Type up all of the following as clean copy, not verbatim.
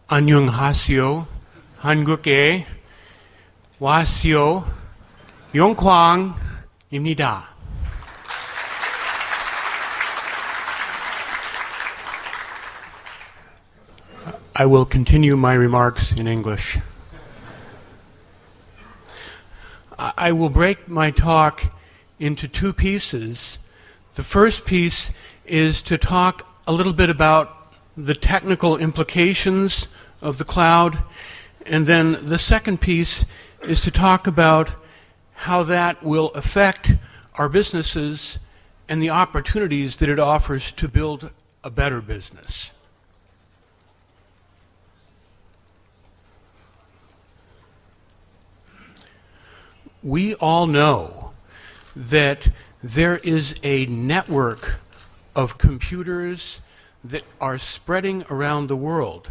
안녕하세요. 한국에 왔어요. 영광입니다. I will continue my remarks in English. I will break my talk into two pieces. The first piece is to talk a little bit about the technical implications of the cloud, and then the second piece is to talk about how that will affect our businesses and the opportunities that it offers to build a better business. We all know that there is a network of computers that are spreading around the world.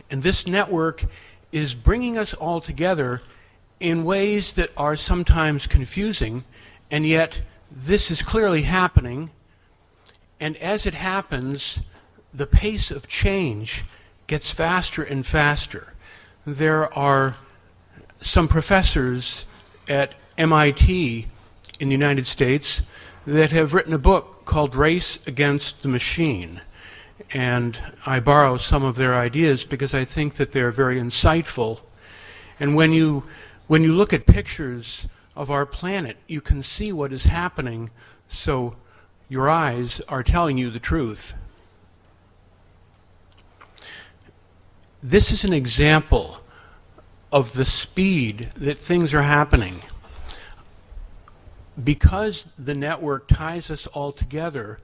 And this network is bringing us all together in ways that are sometimes confusing, and yet this is clearly happening. And as it happens, the pace of change gets faster and faster. There are some professors at MIT in the United States that have written a book called Race Against the Machine. And I borrow some of their ideas because I think that they're very insightful. And when you look at pictures of our planet, you can see what is happening, so your eyes are telling you the truth. This is an example of the speed that things are happening. Because the network ties us all together,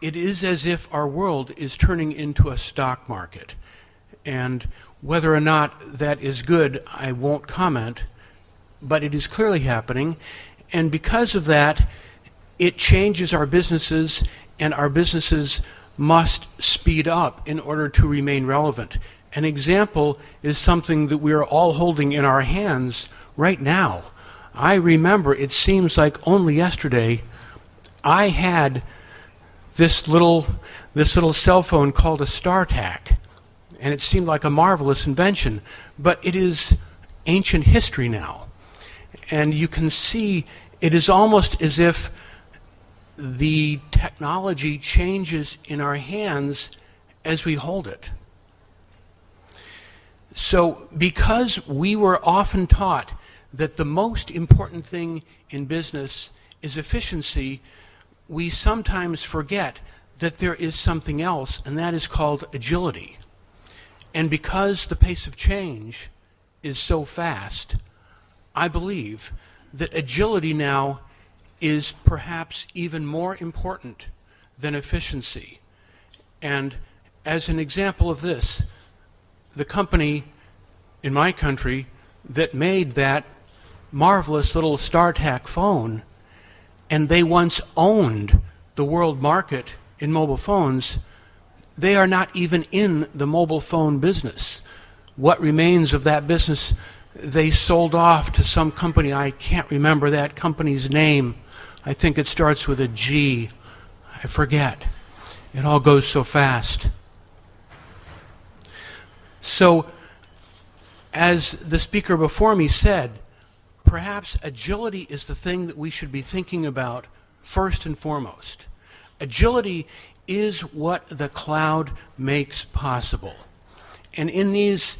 it is as if our world is turning into a stock market. And whether or not that is good, I won't comment, but it is clearly happening. And because of that, it changes our businesses, and our businesses must speed up in order to remain relevant. An example is something that we are all holding in our hands right now. I remember, it seems like only yesterday, I had this little cell phone called a StarTAC, and it seemed like a marvelous invention, but it is ancient history now. And you can see it is almost as if the technology changes in our hands as we hold it. So because we were often taught that the most important thing in business is efficiency, we sometimes forget that there is something else, and that is called agility. And because the pace of change is so fast, I believe that agility now is perhaps even more important than efficiency. And as an example of this, the company in my country that made that marvelous little StarTAC phone, and they once owned the world market in mobile phones, they are not even in the mobile phone business. What remains of that business, they sold off to some company. I can't remember that company's name. I think it starts with a G. I forget. It all goes so fast. So, as the speaker before me said, perhaps agility is the thing that we should be thinking about first and foremost. Agility is what the cloud makes possible. And in these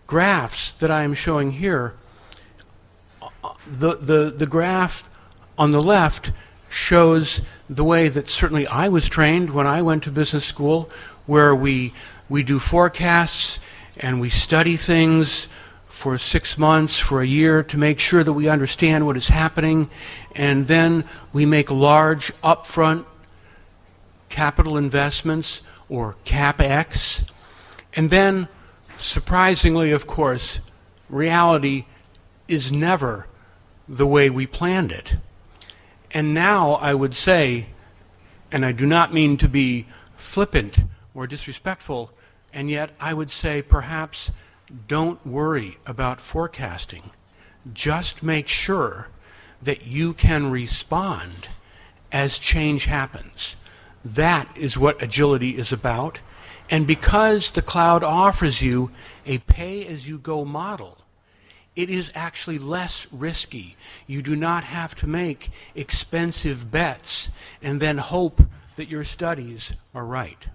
graphs that I am showing here, the graph on the left shows the way that certainly I was trained when I went to business school, where we do forecasts and we study things for 6 months, for a year, to make sure that we understand what is happening, and then we make large upfront capital investments, or CapEx, and then, surprisingly, of course, reality is never the way we planned it. And now I would say, and I do not mean to be flippant or disrespectful, and yet I would say perhaps don't worry about forecasting. Just make sure that you can respond as change happens. That is what agility is about. And because the cloud offers you a pay-as-you-go model, it is actually less risky. You do not have to make expensive bets and then hope that your studies are right.